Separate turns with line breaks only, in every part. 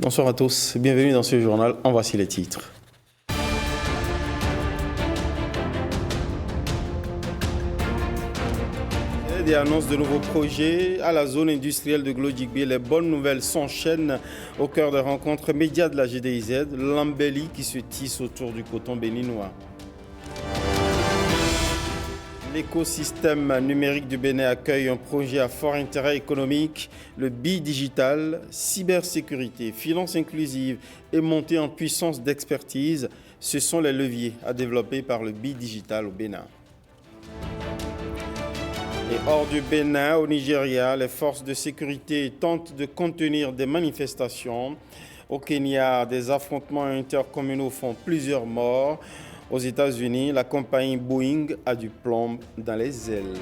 Bonsoir à tous, bienvenue dans ce journal. En voici les titres. Des annonces de nouveaux projets à la zone industrielle de Glodjigbe. Les bonnes nouvelles s'enchaînent au cœur des rencontres médias de la GDIZ. L'embellie qui se tisse autour du coton béninois. L'écosystème numérique du Bénin accueille un projet à fort intérêt économique, le bi-digital, cybersécurité, finance inclusive et montée en puissance d'expertise. Ce sont les leviers à développer par le bi-digital au Bénin. Et hors du Bénin, au Nigeria, les forces de sécurité tentent de contenir des manifestations. Au Kenya, des affrontements intercommunaux font plusieurs morts. Aux États-Unis, la compagnie Boeing a du plomb dans les ailes.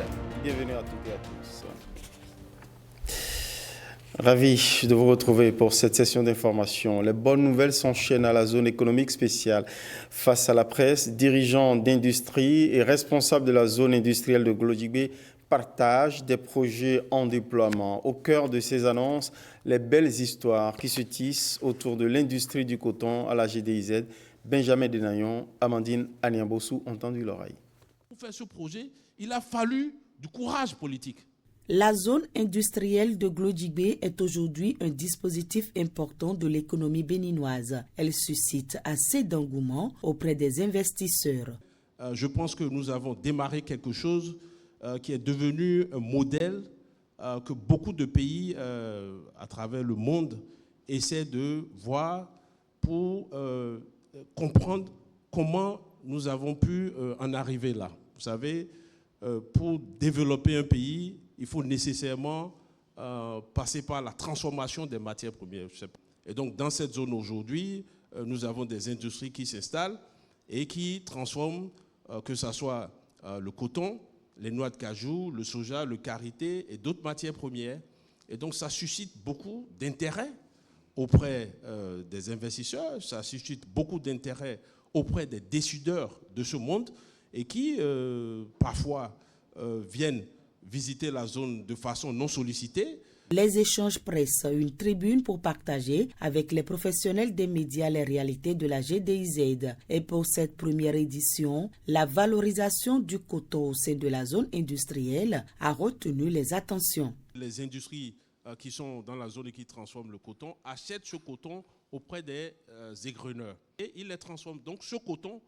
Bienvenue à toutes et à tous. Ravi de vous retrouver pour cette session d'information. Les bonnes nouvelles s'enchaînent à la zone économique spéciale. Face à la presse, dirigeants d'industrie et responsables de la zone industrielle de Glodjigbe partagent des projets en déploiement. Au cœur de ces annonces, les belles histoires qui se tissent autour de l'industrie du coton à la GDIZ. Benjamin Denayon, Amandine Aniambossou ont tendu l'oreille.
Pour faire ce projet, il a fallu du courage politique.
La zone industrielle de Glodjigbe est aujourd'hui un dispositif important de l'économie béninoise. Elle suscite assez d'engouement auprès des investisseurs.
Je pense que nous avons démarré quelque chose qui est devenu un modèle que beaucoup de pays à travers le monde essaient de voir pour comprendre comment nous avons pu en arriver là. Vous savez, pour développer un pays, il faut nécessairement passer par la transformation des matières premières. Et donc, dans cette zone aujourd'hui, nous avons des industries qui s'installent et qui transforment, que ce soit le coton, les noix de cajou, le soja, le karité et d'autres matières premières. Et donc, ça suscite beaucoup d'intérêt auprès des investisseurs, ça suscite beaucoup d'intérêt auprès des décideurs de ce monde et qui, parfois, viennent visiter la zone de façon non sollicitée.
Les échanges presse, une tribune pour partager avec les professionnels des médias les réalités de la GDIZ. Et pour cette première édition, la valorisation du coton au sein de la zone industrielle a retenu les attentions.
Les industries qui sont dans la zone et qui transforment le coton achètent ce coton auprès des égreneurs. Et ils les transforment. Donc ce coton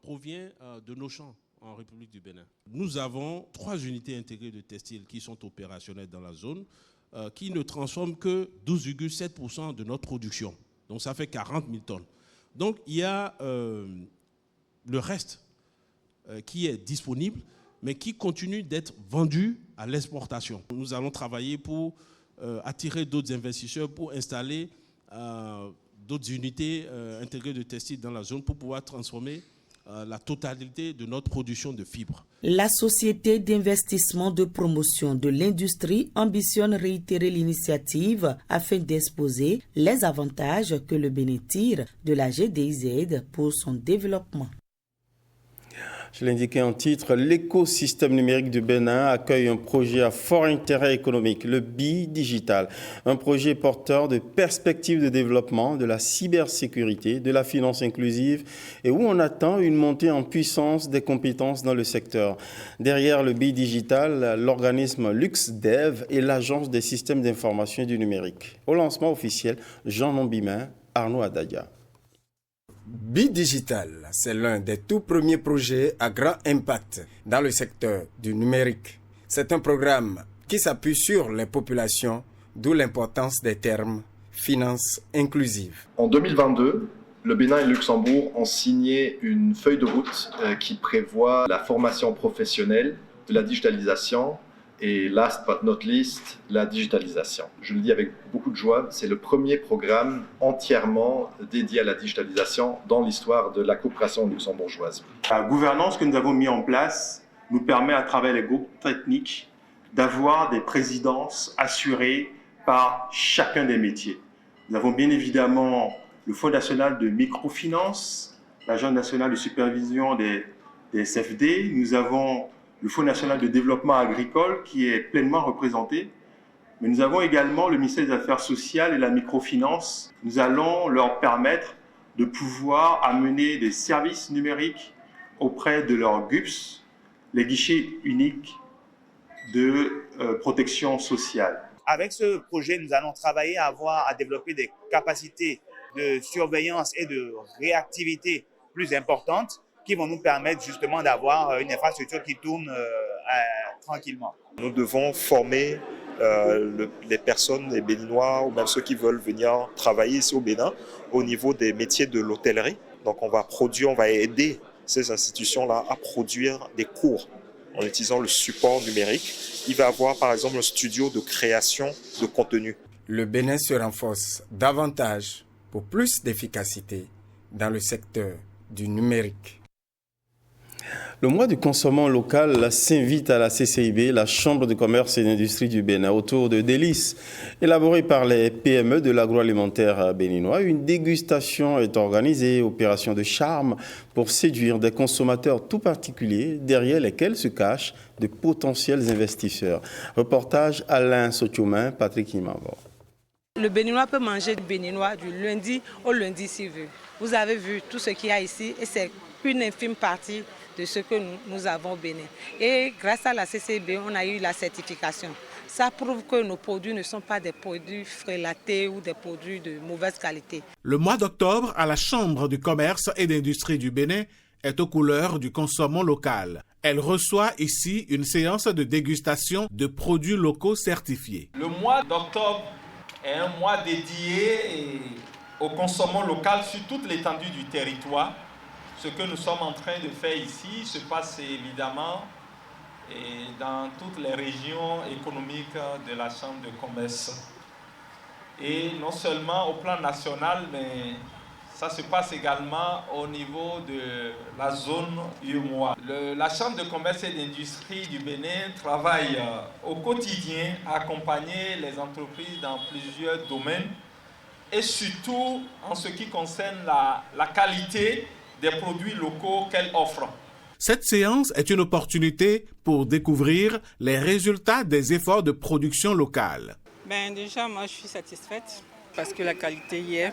provient de nos champs en République du Bénin. Nous avons 3 unités intégrées de textile qui sont opérationnelles dans la zone, qui ne transforment que 12,7% de notre production. Donc ça fait 40 000 tonnes. Donc il y a le reste qui est disponible, mais qui continue d'être vendu à l'exportation. Nous allons travailler pour attirer d'autres investisseurs pour installer d'autres unités intégrées de textile dans la zone pour pouvoir transformer la totalité de notre production de fibres.
La société d'investissement de promotion de l'industrie ambitionne réitérer l'initiative afin d'exposer les avantages que le Bénin tire de la GDIZ pour son développement.
Je l'indiquais en titre, l'écosystème numérique du Bénin accueille un projet à fort intérêt économique, le bi-digital, un projet porteur de perspectives de développement, de la cybersécurité, de la finance inclusive et où on attend une montée en puissance des compétences dans le secteur. Derrière le bi-digital, l'organisme LuxDev et l'Agence des systèmes d'information et du numérique. Au lancement officiel, Jean Nombimin, Arnaud Adadia.
Bi-digital, c'est l'un des tout premiers projets à grand impact dans le secteur du numérique. C'est un programme qui s'appuie sur les populations, d'où l'importance des termes finance inclusive.
En 2022, le Bénin et le Luxembourg ont signé une feuille de route qui prévoit la formation professionnelle de la digitalisation et last but not least, la digitalisation. Je le dis avec beaucoup de joie, c'est le premier programme entièrement dédié à la digitalisation dans l'histoire de la coopération luxembourgeoise.
La gouvernance que nous avons mise en place nous permet, à travers les groupes techniques, d'avoir des présidences assurées par chacun des métiers. Nous avons bien évidemment le Fonds national de microfinance, l'Agence nationale de supervision des SFD, nous avons le Fonds national de développement agricole qui est pleinement représenté. Mais nous avons également le ministère des Affaires sociales et la microfinance. Nous allons leur permettre de pouvoir amener des services numériques auprès de leurs GUPS, les guichets uniques de protection sociale.
Avec ce projet, nous allons travailler à développer des capacités de surveillance et de réactivité plus importantes qui vont nous permettre justement d'avoir une infrastructure qui tourne tranquillement.
Nous devons former les personnes, les Béninois ou même ceux qui veulent venir travailler ici au Bénin au niveau des métiers de l'hôtellerie. Donc on va aider ces institutions-là à produire des cours en utilisant le support numérique. Il va y avoir par exemple un studio de création de contenu.
Le Bénin se renforce davantage pour plus d'efficacité dans le secteur du numérique.
Le mois du consommant local s'invite à la CCIB, la Chambre de commerce et d'industrie du Bénin, autour de délices élaborés par les PME de l'agroalimentaire béninois. Une dégustation est organisée, opération de charme pour séduire des consommateurs tout particuliers, derrière lesquels se cachent de potentiels investisseurs. Reportage Alain Sotiomain, Patrick Imavor.
Le Béninois peut manger du Béninois du lundi au lundi s'il veut. Vous avez vu tout ce qu'il y a ici et c'est une infime partie de ce que nous avons au Bénin. Et grâce à la CCB, on a eu la certification. Ça prouve que nos produits ne sont pas des produits frélatés ou des produits de mauvaise qualité.
Le mois d'octobre, à la Chambre du commerce et d'industrie du Bénin, est aux couleurs du consommant local. Elle reçoit ici une séance de dégustation de produits locaux certifiés.
Le mois d'octobre est un mois dédié au consommant local sur toute l'étendue du territoire. Ce que nous sommes en train de faire ici se passe évidemment dans toutes les régions économiques de la Chambre de commerce. Et non seulement au plan national, mais ça se passe également au niveau de la zone UEMOA. La Chambre de commerce et d'industrie du Bénin travaille au quotidien à accompagner les entreprises dans plusieurs domaines et surtout en ce qui concerne la qualité des produits locaux qu'elle offre.
Cette séance est une opportunité pour découvrir les résultats des efforts de production locale.
Déjà, moi, je suis satisfaite parce que la qualité y est.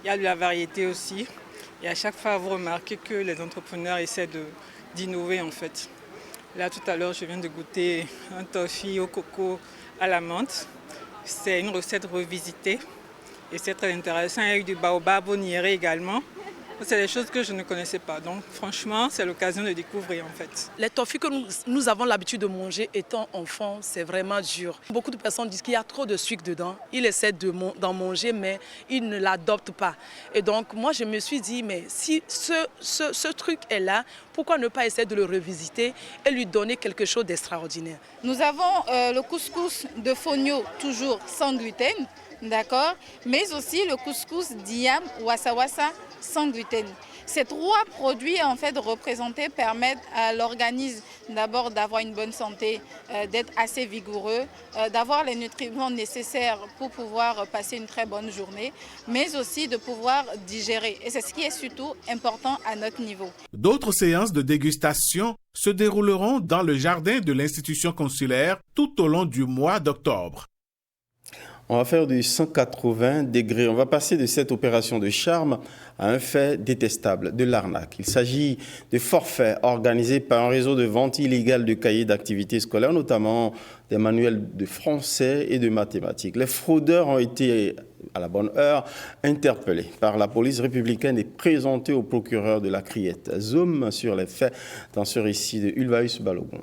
Il y a de la variété aussi. Et à chaque fois, vous remarquez que les entrepreneurs essaient d'innover, en fait. Là, tout à l'heure, je viens de goûter un toffee au coco à la menthe. C'est une recette revisitée et c'est très intéressant. Avec du baobab au niéré également. C'est des choses que je ne connaissais pas. Donc franchement, c'est l'occasion de découvrir en fait.
Les toffees que nous avons l'habitude de manger étant enfants, c'est vraiment dur. Beaucoup de personnes disent qu'il y a trop de sucre dedans. Ils essaient d'en manger, mais ils ne l'adoptent pas. Et donc moi, je me suis dit, mais si ce truc est là, pourquoi ne pas essayer de le revisiter et lui donner quelque chose d'extraordinaire?
Nous avons le couscous de Fonio, toujours sans gluten, d'accord, mais aussi le couscous d'Iam Wassa Wassa sans gluten. Ces trois produits en fait représentés permettent à l'organisme d'abord d'avoir une bonne santé, d'être assez vigoureux, d'avoir les nutriments nécessaires pour pouvoir passer une très bonne journée, mais aussi de pouvoir digérer. Et c'est ce qui est surtout important à notre niveau.
D'autres séances de dégustation se dérouleront dans le jardin de l'institution consulaire tout au long du mois d'octobre.
On va faire du 180 degrés. On va passer de cette opération de charme à un fait détestable, de l'arnaque. Il s'agit de forfaits organisés par un réseau de vente illégale de cahiers d'activités scolaires, notamment des manuels de français et de mathématiques. Les fraudeurs ont été, à la bonne heure, interpellés par la police républicaine et présentés au procureur de la Criette. Zoom sur les faits dans ce récit de Ulvaeus Balogun.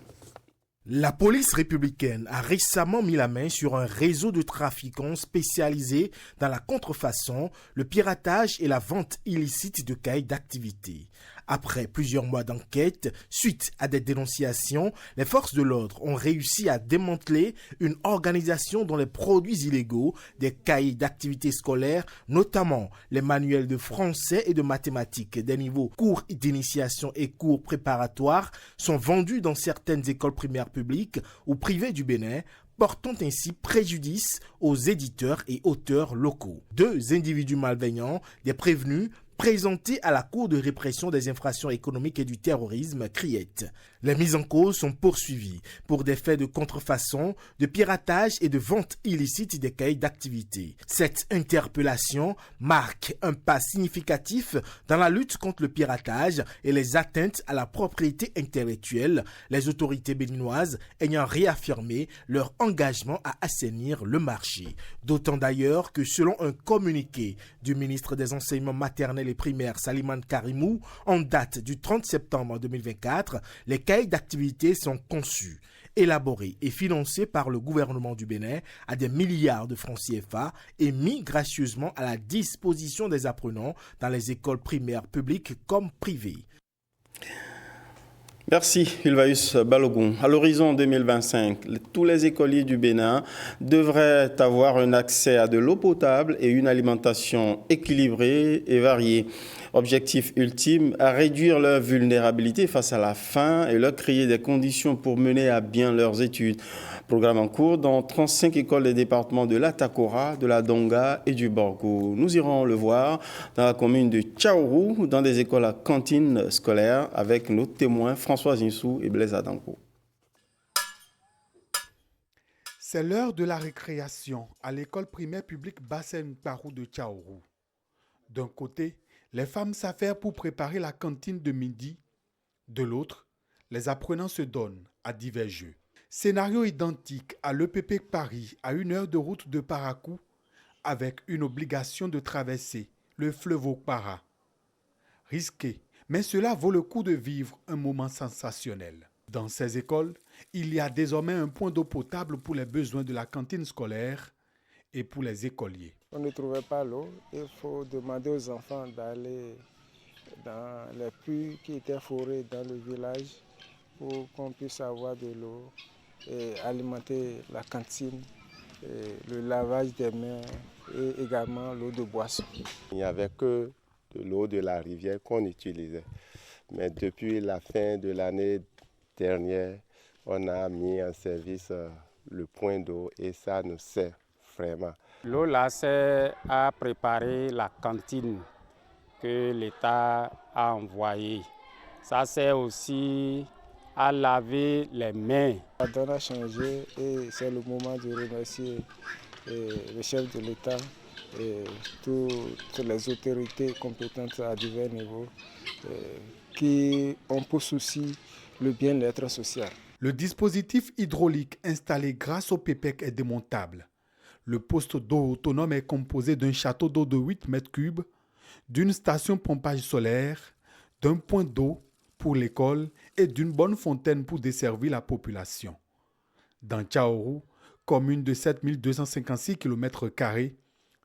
La police républicaine a récemment mis la main sur un réseau de trafiquants spécialisés dans la contrefaçon, le piratage et la vente illicite de cahiers d'activité. Après plusieurs mois d'enquête, suite à des dénonciations, les forces de l'ordre ont réussi à démanteler une organisation dont les produits illégaux, des cahiers d'activité scolaires, notamment les manuels de français et de mathématiques des niveaux cours d'initiation et cours préparatoires, sont vendus dans certaines écoles primaires publiques ou privées du Bénin, portant ainsi préjudice aux éditeurs et auteurs locaux. Deux individus malveillants, des prévenus, présentés à la Cour de répression des infractions économiques et du terrorisme, CRIET. Les mises en cause sont poursuivies pour des faits de contrefaçon, de piratage et de vente illicite des cahiers d'activité. Cette interpellation marque un pas significatif dans la lutte contre le piratage et les atteintes à la propriété intellectuelle, les autorités béninoises ayant réaffirmé leur engagement à assainir le marché. D'autant d'ailleurs que selon un communiqué du ministre des Enseignements maternels et primaires Salimane Karimou, en date du 30 septembre 2024, les cahiers d'activité sont conçus, élaborés et financés par le gouvernement du Bénin à des milliards de francs CFA et mis gracieusement à la disposition des apprenants dans les écoles primaires publiques comme privées.
Merci, Ulvaeus Balogun. À l'horizon 2025, tous les écoliers du Bénin devraient avoir un accès à de l'eau potable et une alimentation équilibrée et variée. Objectif ultime, à réduire leur vulnérabilité face à la faim et leur créer des conditions pour mener à bien leurs études. Programme en cours dans 35 écoles des départements de l'Atakora, de la Donga et du Borgo. Nous irons le voir dans la commune de Tchaourou, dans des écoles à cantine scolaire, avec nos témoins Françoise Insou et Blaise Adanko.
C'est l'heure de la récréation à l'école primaire publique Bassem Parou de Tchaourou. D'un côté, les femmes s'affairent pour préparer la cantine de midi. De l'autre, les apprenants se donnent à divers jeux. Scénario identique à l'EPP Paris, à 1 heure de route de Parakou, avec une obligation de traverser le fleuve Okpara. Risqué, mais cela vaut le coup de vivre un moment sensationnel. Dans ces écoles, il y a désormais un point d'eau potable pour les besoins de la cantine scolaire et pour les écoliers.
On ne trouvait pas l'eau, il faut demander aux enfants d'aller dans les puits qui étaient forés dans le village pour qu'on puisse avoir de l'eau et alimenter la cantine, et le lavage des mains et également l'eau de boisson.
Il n'y avait que de l'eau de la rivière qu'on utilisait. Mais depuis la fin de l'année dernière, on a mis en service le point d'eau et ça nous sert vraiment.
L'eau là, c'est à préparer la cantine que l'État a envoyée. Ça sert aussi à laver les mains.
La donne a changé et c'est le moment de remercier le chef de l'État et toutes les autorités compétentes à divers niveaux qui ont pour souci le bien-être social.
Le dispositif hydraulique installé grâce au PPEC est démontable. Le poste d'eau autonome est composé d'un château d'eau de 8 mètres cubes, d'une station pompage solaire, d'un point d'eau pour l'école et d'une bonne fontaine pour desservir la population. Dans Tchaourou, commune de 7256 km²,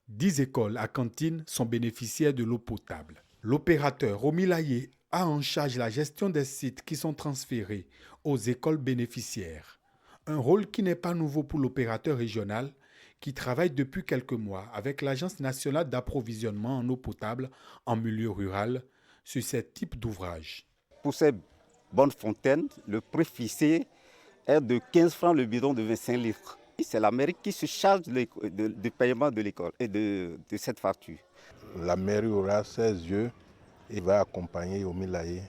10 écoles à cantine sont bénéficiaires de l'eau potable. L'opérateur Romilaye a en charge la gestion des sites qui sont transférés aux écoles bénéficiaires. Un rôle qui n'est pas nouveau pour l'opérateur régional qui travaille depuis quelques mois avec l'Agence nationale d'approvisionnement en eau potable en milieu rural sur ce type d'ouvrage.
Pour ces bonnes fontaines, le prix fixé est de 15 francs le bidon de 25 litres. C'est la mairie qui se charge du paiement de l'école et de cette facture.
La mairie aura ses yeux et va accompagner Romilaye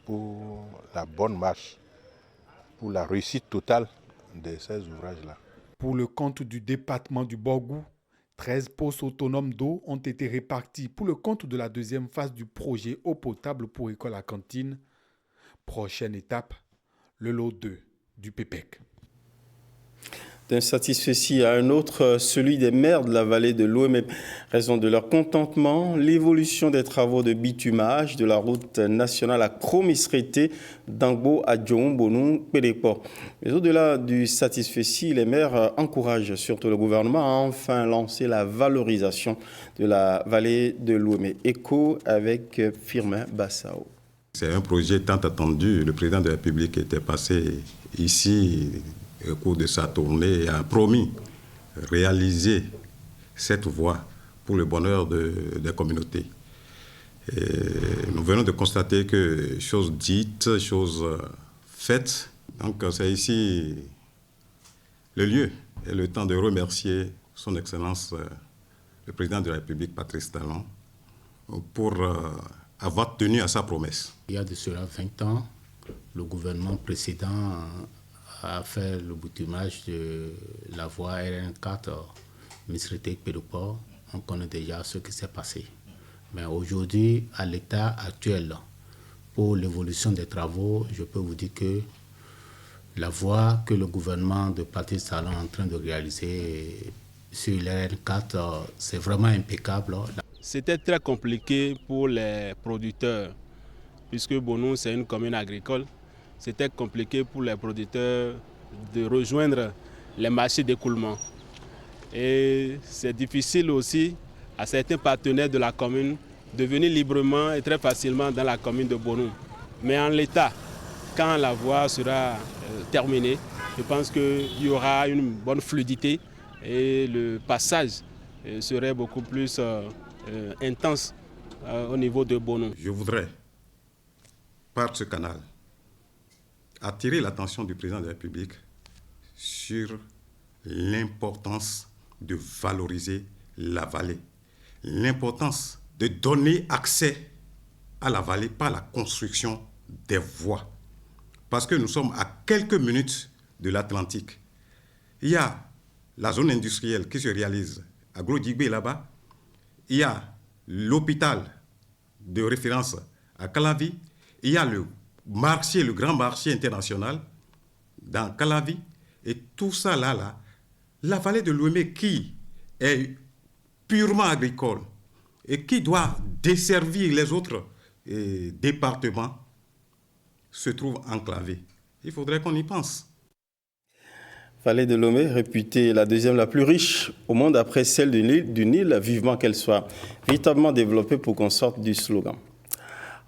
pour la bonne marche, pour la réussite totale de ces ouvrages-là.
Pour le compte du département du Borgou, 13 postes autonomes d'eau ont été répartis pour le compte de la deuxième phase du projet eau potable pour école à cantine. Prochaine étape, le lot 2 du PPEC.
D'un satisfait à un autre, celui des maires de la vallée de l'Ouémé. Raison de leur contentement, l'évolution des travaux de bitumage de la route nationale à Kromisrété, d'Angbo à Djongbonou, Pédéport. Mais au-delà du satisfait, les maires encouragent surtout le gouvernement à enfin lancer la valorisation de la vallée de l'Ouémé. Écho avec Firmin Bassao.
C'est un projet tant attendu. Le président de la République était passé ici au cours de sa tournée et a promis réaliser cette voie pour le bonheur des communautés. Et nous venons de constater que chose dite, chose faite. Donc c'est ici le lieu et le temps de remercier son Excellence le président de la République, Patrice Talon, pour avoir tenu à sa promesse.
Il y a de cela 20 ans, le gouvernement précédent a fait le boutimage de la voie RN4 Missirité-Pédoport. On connaît déjà ce qui s'est passé. Mais aujourd'hui, à l'état actuel, pour l'évolution des travaux, je peux vous dire que la voie que le gouvernement de Patrice Talon est en train de réaliser sur l'RN4, c'est vraiment impeccable.
C'était très compliqué pour les producteurs, puisque Bonou, c'est une commune agricole. C'était compliqué pour les producteurs de rejoindre les marchés d'écoulement. Et c'est difficile aussi à certains partenaires de la commune de venir librement et très facilement dans la commune de Bonou. Mais en l'état, quand la voie sera terminée, je pense qu'il y aura une bonne fluidité et le passage serait beaucoup plus intense au niveau de Bonou.
Je voudrais, par ce canal, attirer l'attention du président de la République sur l'importance de valoriser la vallée, l'importance de donner accès à la vallée par la construction des voies. Parce que nous sommes à quelques minutes de l'Atlantique. Il y a la zone industrielle qui se réalise à Gros-Digbé là-bas. Il y a l'hôpital de référence à Calavi. Il y a le marché, le grand marché international dans Calavi. Et tout ça là, la vallée de l'Ouémé qui est purement agricole et qui doit desservir les autres départements se trouve enclavée. Il faudrait qu'on y pense.
Vallée de Lomé, réputée la deuxième la plus riche au monde après celle du Nil, vivement qu'elle soit véritablement développée pour qu'on sorte du slogan.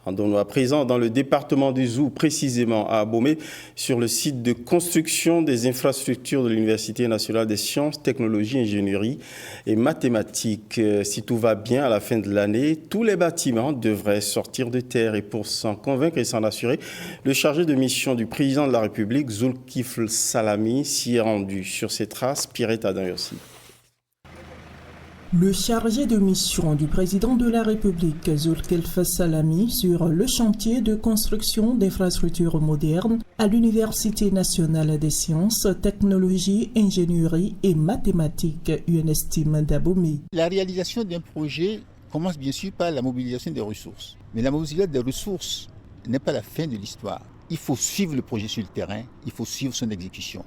Rendons-nous à présent dans le département du Zou, précisément à Abomey, sur le site de construction des infrastructures de l'Université nationale des sciences, technologies, ingénierie et mathématiques. Si tout va bien à la fin de l'année, tous les bâtiments devraient sortir de terre. Et pour s'en convaincre et s'en assurer, le chargé de mission du président de la République, Zulkifl Salami, s'y est rendu. Sur ses traces, Pierrette Adam aussi.
Le chargé de mission du président de la République, Zulkifl Salami, sur le chantier de construction d'infrastructures modernes à l'Université nationale des sciences, technologies, ingénierie et mathématiques, UNSTIM d'Abomey.
La réalisation d'un projet commence bien sûr par la mobilisation des ressources. Mais la mobilisation des ressources n'est pas la fin de l'histoire. Il faut suivre le projet sur le terrain, il faut suivre son exécution.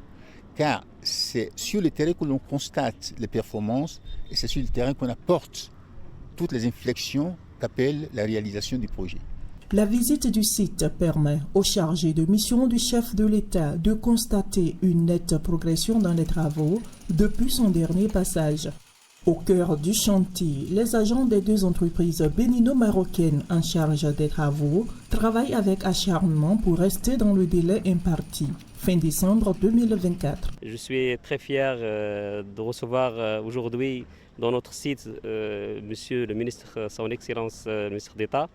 Car c'est sur le terrain que l'on constate les performances et c'est sur le terrain qu'on apporte toutes les inflexions qu'appelle la réalisation du projet.
La visite du site permet au chargé de mission du chef de l'État de constater une nette progression dans les travaux depuis son dernier passage. Au cœur du chantier, les agents des deux entreprises bénino-marocaines en charge des travaux travaillent avec acharnement pour rester dans le délai imparti. Fin décembre 2024.
Je suis très fier de recevoir aujourd'hui dans notre site Monsieur le ministre, son Excellence le ministre d'État,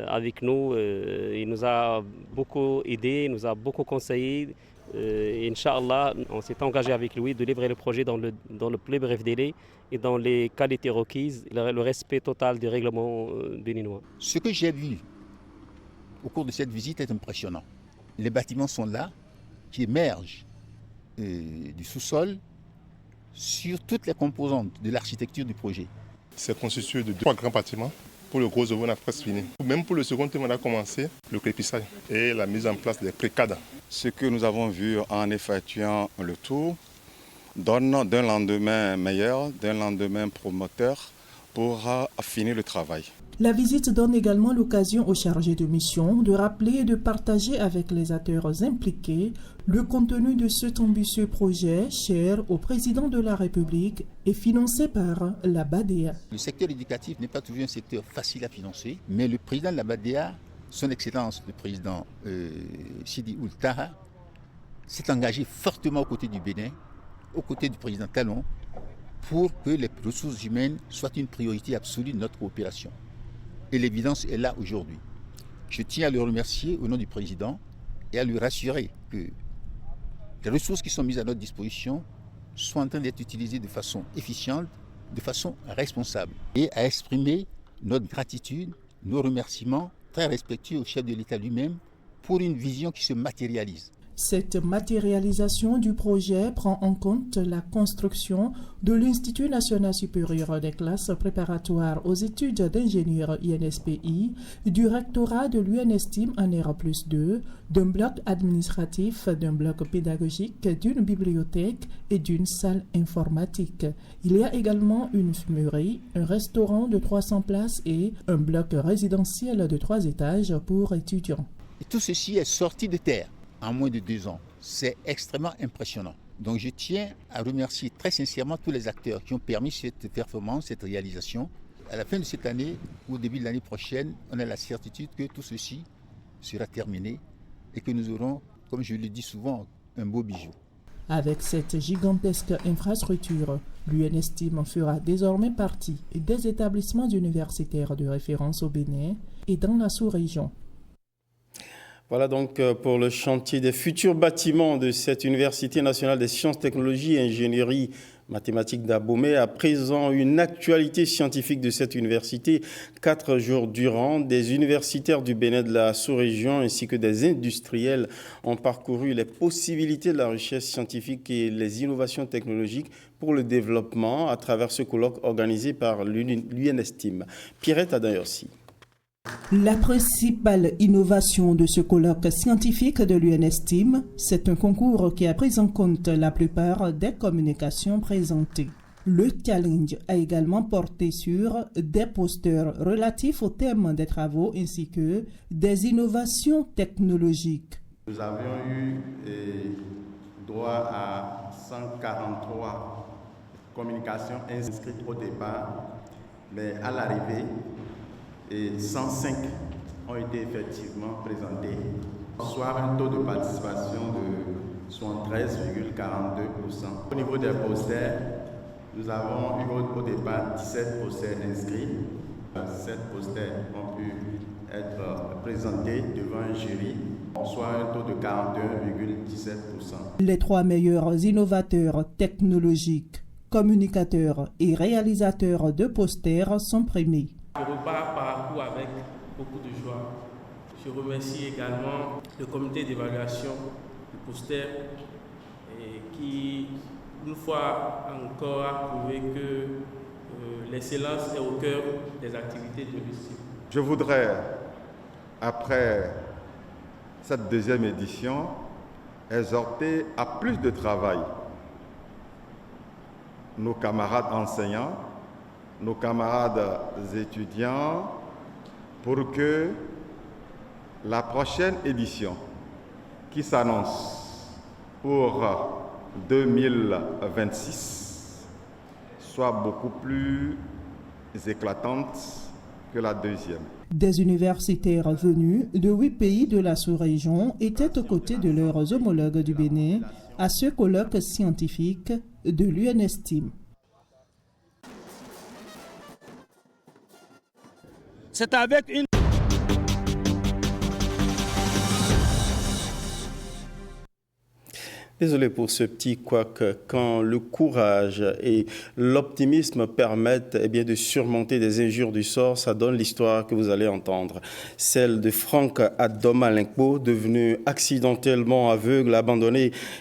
avec nous. Il nous a beaucoup aidé, il nous a beaucoup conseillé. Inch'Allah, on s'est engagé avec lui de livrer le projet dans le plus bref délai et dans les qualités requises, le respect total du règlement béninois.
Ce que j'ai vu au cours de cette visite est impressionnant. Les bâtiments sont là, qui émergent du sous-sol sur toutes les composantes de l'architecture du projet.
C'est constitué de 3 grands bâtiments. Pour le gros œuvre, on a presque fini. Même pour le second thème, on a commencé le crépissage et la mise en place des précades.
Ce que nous avons vu en effectuant le tour donne d'un lendemain meilleur, d'un lendemain promoteur pour affiner le travail.
La visite donne également l'occasion aux chargés de mission de rappeler et de partager avec les acteurs impliqués le contenu de cet ambitieux projet cher au président de la République et financé par la BADEA.
Le secteur éducatif n'est pas toujours un secteur facile à financer, mais le président de la BADEA, son Excellence le président Sidi Ould Taha, s'est engagé fortement aux côtés du Bénin, aux côtés du président Talon, pour que les ressources humaines soient une priorité absolue de notre coopération. Et l'évidence est là aujourd'hui. Je tiens à le remercier au nom du président et à lui rassurer que les ressources qui sont mises à notre disposition sont en train d'être utilisées de façon efficiente, de façon responsable, et à exprimer notre gratitude, nos remerciements très respectueux au chef de l'État lui-même pour une vision qui se matérialise.
Cette matérialisation du projet prend en compte la construction de l'Institut national supérieur des classes préparatoires aux études d'ingénieurs INSPI, du rectorat de l'UNESTIM en R+2, d'un bloc administratif, d'un bloc pédagogique, d'une bibliothèque et d'une salle informatique. Il y a également une fumerie, un restaurant de 300 places et un bloc résidentiel de 3 étages pour étudiants.
Et tout ceci est sorti de terre en moins de 2 ans. C'est extrêmement impressionnant. Donc je tiens à remercier très sincèrement tous les acteurs qui ont permis cette performance, cette réalisation. À la fin de cette année ou au début de l'année prochaine, on a la certitude que tout ceci sera terminé et que nous aurons, comme je le dis souvent, un beau bijou.
Avec cette gigantesque infrastructure, l'UNESTIM fera désormais partie des établissements universitaires de référence au Bénin et dans la sous-région.
Voilà donc pour le chantier des futurs bâtiments de cette Université nationale des sciences, technologies et ingénierie mathématiques d'Abomey. À présent, une actualité scientifique de cette université. 4 jours durant, des universitaires du Bénin de la sous-région ainsi que des industriels ont parcouru les possibilités de la recherche scientifique et les innovations technologiques pour le développement à travers ce colloque organisé par l'UNESTIM. Pierrette Adayorsi.
La principale innovation de ce colloque scientifique de l'UNESTIM, c'est un concours qui a pris en compte la plupart des communications présentées. Le challenge a également porté sur des posters relatifs au thème des travaux ainsi que des innovations technologiques.
Nous avions eu droit à 143 communications inscrites au départ, mais à l'arrivée, 105 ont été effectivement présentés, soit un taux de participation de 73,42%. Au niveau des posters, nous avons eu au départ 17 posters inscrits. 7 posters ont pu être présentés devant un jury, soit un taux de 41,17%.
Les 3 meilleurs innovateurs technologiques, communicateurs et réalisateurs de posters sont primés.
Je repars parcours avec beaucoup de joie. Je remercie également le comité d'évaluation du poster qui, une fois encore, a prouvé que l'excellence est au cœur des activités de l'UNESTIM.
Je voudrais, après cette deuxième édition, exhorter à plus de travail nos camarades enseignants, nos camarades étudiants, pour que la prochaine édition qui s'annonce pour 2026 soit beaucoup plus éclatante que la deuxième.
Des universitaires venus de 8 pays de la sous-région étaient aux côtés de leurs homologues du Bénin à ce colloque scientifique de l'UNESTIM.
C'est avec une...
Désolé pour ce petit couac. Quand le courage et l'optimisme permettent de surmonter des injures du sort, ça donne l'histoire que vous allez entendre. Celle de Franck Adom-Alinkpo, devenu accidentellement aveugle,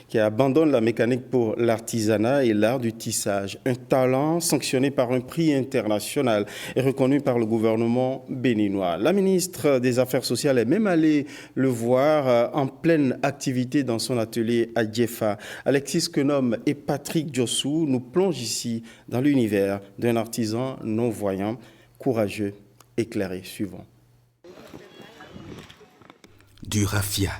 qui abandonne la mécanique pour l'artisanat et l'art du tissage. Un talent sanctionné par un prix international et reconnu par le gouvernement béninois. La ministre des Affaires sociales est même allée le voir en pleine activité dans son atelier à Diefa. Alexis Kenom et Patrick Diossou nous plongent ici dans l'univers d'un artisan non-voyant, courageux, éclairé. Suivant.
Du raffia,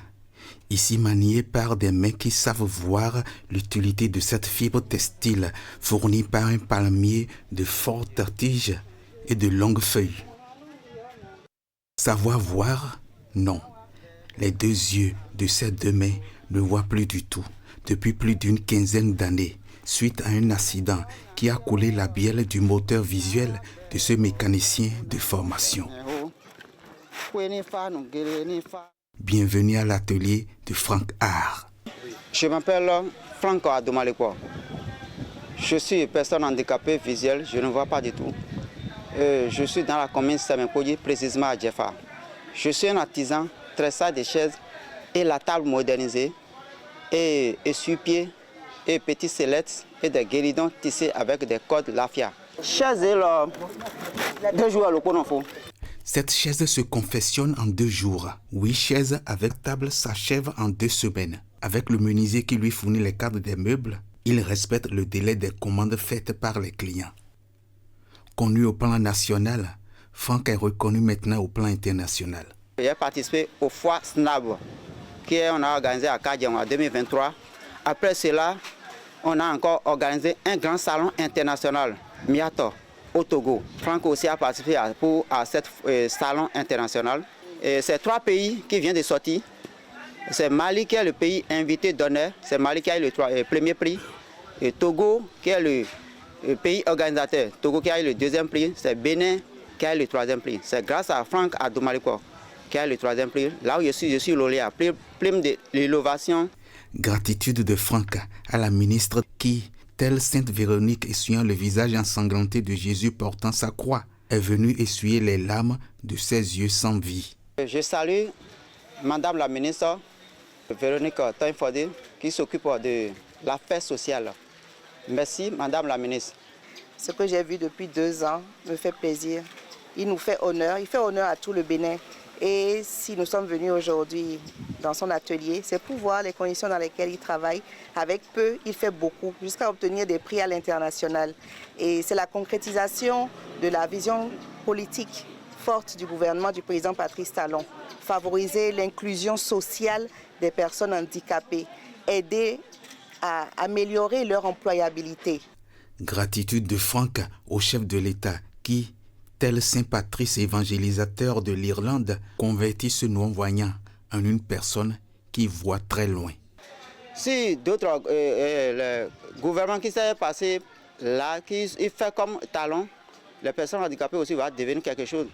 ici manié par des mains qui savent voir l'utilité de cette fibre textile fournie par un palmier de fortes tiges et de longues feuilles. Savoir voir? Non. Les 2 yeux de ces 2 mains ne voient plus du tout depuis plus d'une quinzaine d'années, suite à un accident qui a coulé la bielle du moteur visuel de ce mécanicien de formation. Bienvenue à l'atelier de Franck Art.
Je m'appelle Franck Adom-Alinkpo. Je suis personne handicapée visuelle, je ne vois pas du tout. Je suis dans la commune Semenkoji, précisément à Djefa. Je suis un artisan, tressage des chaises et la table modernisée, et essuie-pieds, et petits sellettes et des guéridons tissés avec des cordes lafia. Chaises, 2 jours à l'eau.
Cette chaise se confectionne en 2 jours. 8 chaises avec table s'achèvent en 2 semaines. Avec le menuisier qui lui fournit les cadres des meubles, il respecte le délai des commandes faites par les clients. Connu au plan national, Franck est reconnu maintenant au plan international.
J'ai participé au foire SNAB, qu'on a organisé à Kadian en 2023. Après cela, on a encore organisé un grand salon international, Miato, au Togo. Franck aussi a participé à ce salon international. C'est 3 pays qui viennent de sortir. C'est Mali qui est le pays invité d'honneur. C'est Mali qui a eu le premier prix. Et Togo qui est le pays organisateur. Togo qui a eu le 2e prix. C'est Bénin qui a eu le 3e prix. C'est grâce à Franck Adomaliko qui a eu le 3e prix. Là où je suis lauréat, prime de l'innovation.
Gratitude de Franck à la ministre qui, telle Sainte Véronique essuyant le visage ensanglanté de Jésus portant sa croix, est venue essuyer les larmes de ses yeux sans vie.
Je salue Madame la ministre Véronique Toinfodi qui s'occupe de l'affaire sociale. Merci Madame la ministre.
Ce que j'ai vu depuis 2 ans me fait plaisir. Il nous fait honneur, il fait honneur à tout le Bénin. Et si nous sommes venus aujourd'hui dans son atelier, c'est pour voir les conditions dans lesquelles il travaille. Avec peu, il fait beaucoup, jusqu'à obtenir des prix à l'international. Et c'est la concrétisation de la vision politique forte du gouvernement du président Patrice Talon. Favoriser l'inclusion sociale des personnes handicapées, aider à améliorer leur employabilité.
Gratitude de Franck au chef de l'État qui, tel Saint Patrice évangélisateur de l'Irlande, convertit ce non-voyant en une personne qui voit très loin.
Si d'autres gouvernements qui s'est passé là, qui fait comme Talon, les personnes handicapées aussi vont devenir quelque chose.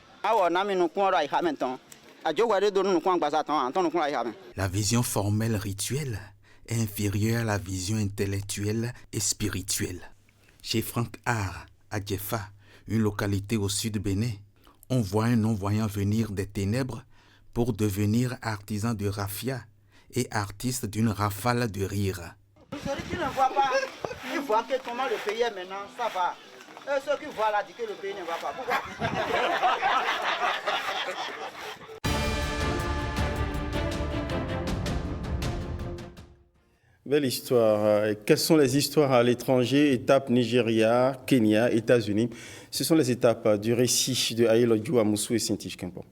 La vision formelle rituelle est inférieure à la vision intellectuelle et spirituelle. Chez Franck Art, à Djefa, une localité au sud Bénin, on voit un non-voyant venir des ténèbres pour devenir artisan de raffia et artiste d'une rafale de rire.
Celui qui ne voit pas, il voit que comment le pays est maintenant, ça va. Et ceux qui voient là disent que le pays ne va pas. Pourquoi?
Belle histoire. Quelles sont les histoires à l'étranger? Étape Nigeria, Kenya, États-Unis. Ce sont les étapes du récit de Aïlo Djouamoussou et Sintiche Kempo.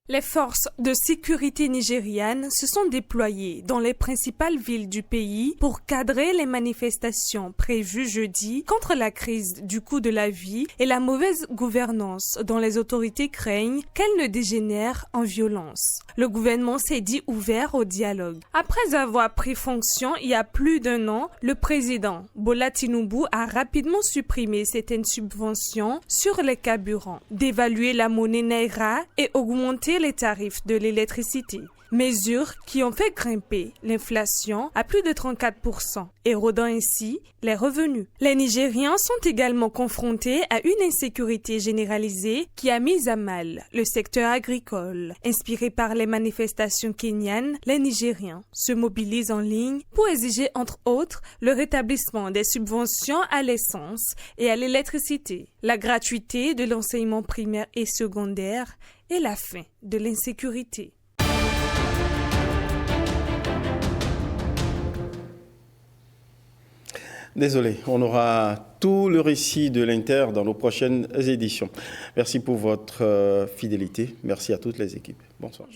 Les forces de sécurité nigérianes se sont déployées dans les principales villes du pays pour cadrer les manifestations prévues jeudi contre la crise du coût de la vie et la mauvaise gouvernance dont les autorités craignent qu'elle ne dégénère en violence. Le gouvernement s'est dit ouvert au dialogue. Après avoir pris fonction il y a plus d'1 an, le président Bola Tinubu a rapidement supprimé certaines subventions sur les carburants, dévalué la monnaie naira et augmenté les tarifs de l'électricité. Mesures qui ont fait grimper l'inflation à plus de 34%, érodant ainsi les revenus. Les Nigérians sont également confrontés à une insécurité généralisée qui a mis à mal le secteur agricole. Inspirés par les manifestations kenyanes, les Nigérians se mobilisent en ligne pour exiger entre autres le rétablissement des subventions à l'essence et à l'électricité, la gratuité de l'enseignement primaire et secondaire et la fin de l'insécurité.
Désolé, on aura tout le récit de l'Inter dans nos prochaines éditions. Merci pour votre fidélité. Merci à toutes les équipes. Bonsoir.